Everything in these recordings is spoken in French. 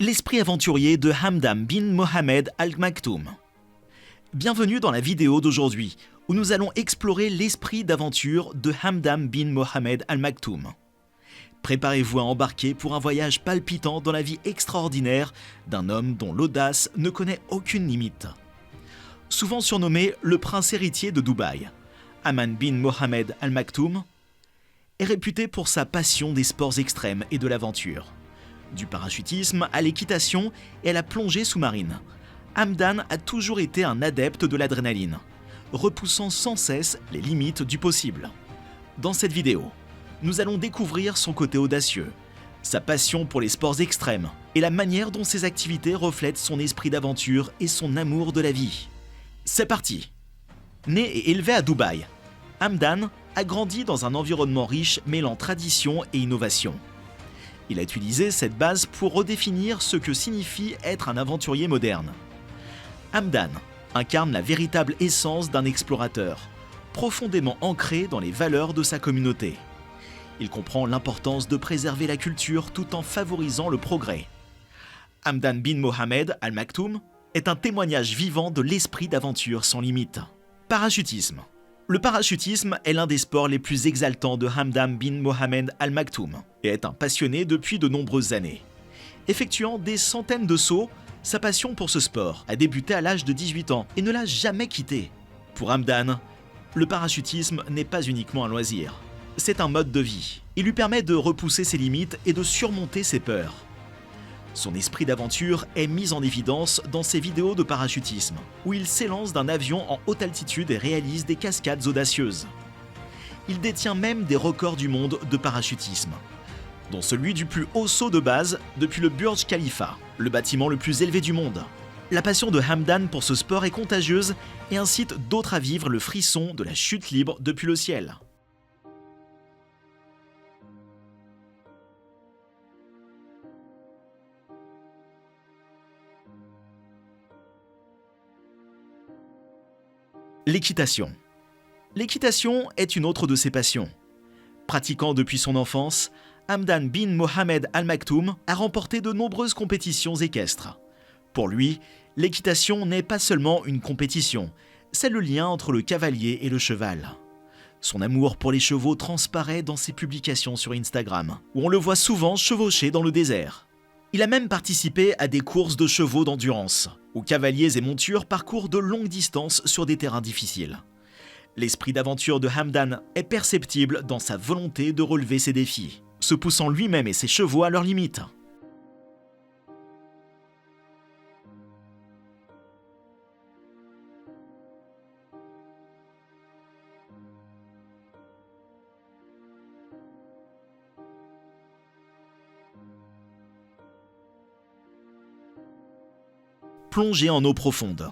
L'esprit aventurier de Hamdan bin Mohamed Al Maktoum. Bienvenue dans la vidéo d'aujourd'hui, où nous allons explorer l'esprit d'aventure de Hamdan bin Mohamed Al Maktoum. Préparez-vous à embarquer pour un voyage palpitant dans la vie extraordinaire d'un homme dont l'audace ne connaît aucune limite. Souvent surnommé le prince héritier de Dubaï, Hamdan bin Mohamed Al Maktoum est réputé pour sa passion des sports extrêmes et de l'aventure. Du parachutisme à l'équitation et à la plongée sous-marine, Hamdan a toujours été un adepte de l'adrénaline, repoussant sans cesse les limites du possible. Dans cette vidéo, nous allons découvrir son côté audacieux, sa passion pour les sports extrêmes et la manière dont ces activités reflètent son esprit d'aventure et son amour de la vie. C'est parti! Né et élevé à Dubaï, Hamdan a grandi dans un environnement riche mêlant tradition et innovation. Il a utilisé cette base pour redéfinir ce que signifie être un aventurier moderne. Hamdan incarne la véritable essence d'un explorateur, profondément ancré dans les valeurs de sa communauté. Il comprend l'importance de préserver la culture tout en favorisant le progrès. Hamdan bin Mohamed Al Maktoum est un témoignage vivant de l'esprit d'aventure sans limite. Parachutisme. Le parachutisme est l'un des sports les plus exaltants de Hamdan bin Mohamed Al Maktoum et est un passionné depuis de nombreuses années. Effectuant des centaines de sauts, sa passion pour ce sport a débuté à l'âge de 18 ans et ne l'a jamais quitté. Pour Hamdan, le parachutisme n'est pas uniquement un loisir, c'est un mode de vie. Il lui permet de repousser ses limites et de surmonter ses peurs. Son esprit d'aventure est mis en évidence dans ses vidéos de parachutisme, où il s'élance d'un avion en haute altitude et réalise des cascades audacieuses. Il détient même des records du monde de parachutisme, dont celui du plus haut saut de base depuis le Burj Khalifa, le bâtiment le plus élevé du monde. La passion de Hamdan pour ce sport est contagieuse et incite d'autres à vivre le frisson de la chute libre depuis le ciel. L'équitation. L'équitation est une autre de ses passions. Pratiquant depuis son enfance, Hamdan bin Mohamed Al Maktoum a remporté de nombreuses compétitions équestres. Pour lui, l'équitation n'est pas seulement une compétition, c'est le lien entre le cavalier et le cheval. Son amour pour les chevaux transparaît dans ses publications sur Instagram, où on le voit souvent chevaucher dans le désert. Il a même participé à des courses de chevaux d'endurance, où cavaliers et montures parcourent de longues distances sur des terrains difficiles. L'esprit d'aventure de Hamdan est perceptible dans sa volonté de relever ses défis, se poussant lui-même et ses chevaux à leurs limites. Plongée en eau profonde.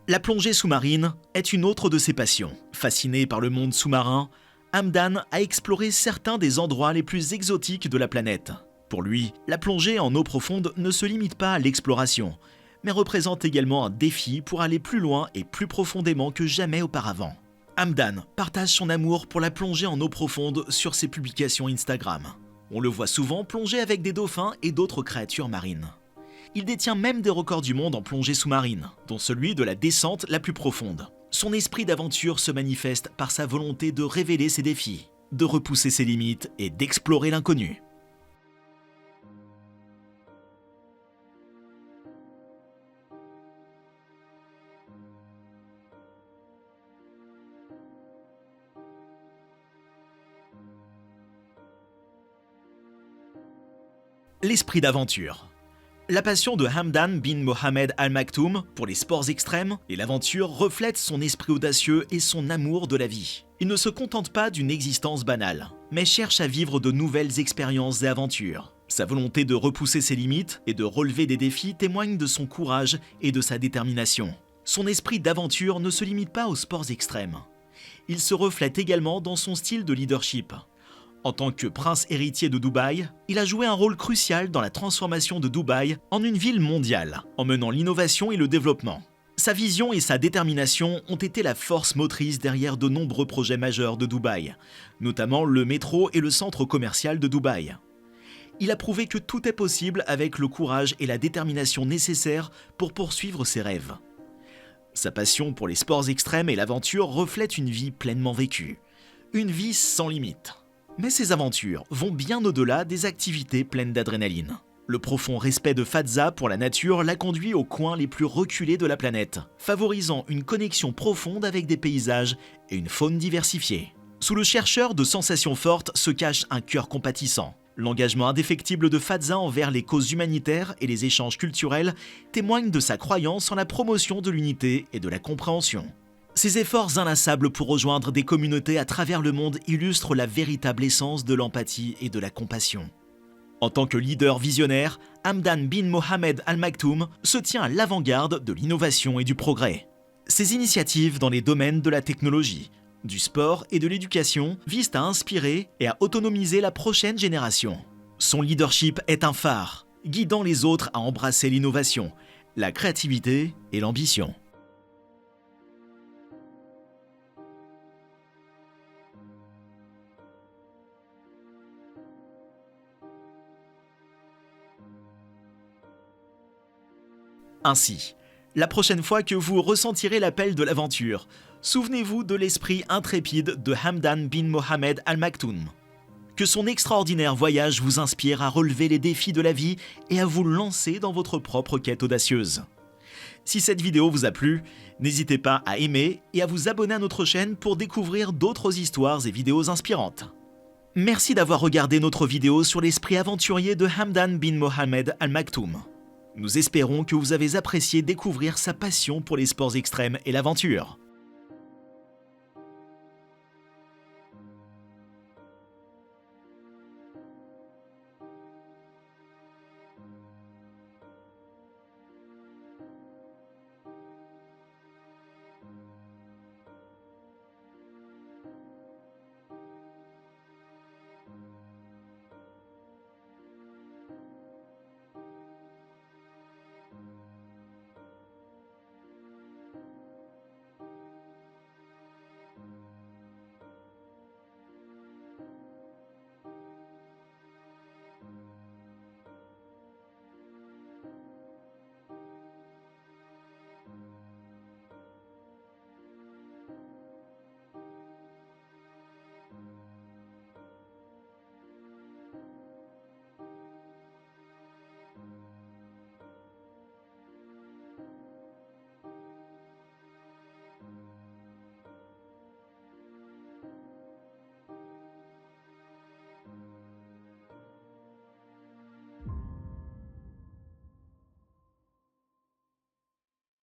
La plongée sous-marine est une autre de ses passions. Fasciné par le monde sous-marin, Hamdan a exploré certains des endroits les plus exotiques de la planète. Pour lui, la plongée en eau profonde ne se limite pas à l'exploration, mais représente également un défi pour aller plus loin et plus profondément que jamais auparavant. Hamdan partage son amour pour la plongée en eau profonde sur ses publications Instagram. On le voit souvent plonger avec des dauphins et d'autres créatures marines. Il détient même des records du monde en plongée sous-marine, dont celui de la descente la plus profonde. Son esprit d'aventure se manifeste par sa volonté de révéler ses défis, de repousser ses limites et d'explorer l'inconnu. L'esprit d'aventure. La passion de Hamdan bin Mohamed Al Maktoum pour les sports extrêmes et l'aventure reflète son esprit audacieux et son amour de la vie. Il ne se contente pas d'une existence banale, mais cherche à vivre de nouvelles expériences et aventures. Sa volonté de repousser ses limites et de relever des défis témoigne de son courage et de sa détermination. Son esprit d'aventure ne se limite pas aux sports extrêmes. Il se reflète également dans son style de leadership. En tant que prince héritier de Dubaï, il a joué un rôle crucial dans la transformation de Dubaï en une ville mondiale, en menant l'innovation et le développement. Sa vision et sa détermination ont été la force motrice derrière de nombreux projets majeurs de Dubaï, notamment le métro et le centre commercial de Dubaï. Il a prouvé que tout est possible avec le courage et la détermination nécessaires pour poursuivre ses rêves. Sa passion pour les sports extrêmes et l'aventure reflète une vie pleinement vécue, une vie sans limite. Mais ses aventures vont bien au-delà des activités pleines d'adrénaline. Le profond respect de Fadza pour la nature l'a conduit aux coins les plus reculés de la planète, favorisant une connexion profonde avec des paysages et une faune diversifiée. Sous le chercheur de sensations fortes se cache un cœur compatissant. L'engagement indéfectible de Fadza envers les causes humanitaires et les échanges culturels témoigne de sa croyance en la promotion de l'unité et de la compréhension. Ses efforts inlassables pour rejoindre des communautés à travers le monde illustrent la véritable essence de l'empathie et de la compassion. En tant que leader visionnaire, Hamdan bin Mohamed Al Maktoum se tient à l'avant-garde de l'innovation et du progrès. Ses initiatives dans les domaines de la technologie, du sport et de l'éducation visent à inspirer et à autonomiser la prochaine génération. Son leadership est un phare, guidant les autres à embrasser l'innovation, la créativité et l'ambition. Ainsi, la prochaine fois que vous ressentirez l'appel de l'aventure, souvenez-vous de l'esprit intrépide de Hamdan bin Mohamed Al Maktoum. Que son extraordinaire voyage vous inspire à relever les défis de la vie et à vous lancer dans votre propre quête audacieuse. Si cette vidéo vous a plu, n'hésitez pas à aimer et à vous abonner à notre chaîne pour découvrir d'autres histoires et vidéos inspirantes. Merci d'avoir regardé notre vidéo sur l'esprit aventurier de Hamdan bin Mohamed Al Maktoum. Nous espérons que vous avez apprécié découvrir sa passion pour les sports extrêmes et l'aventure.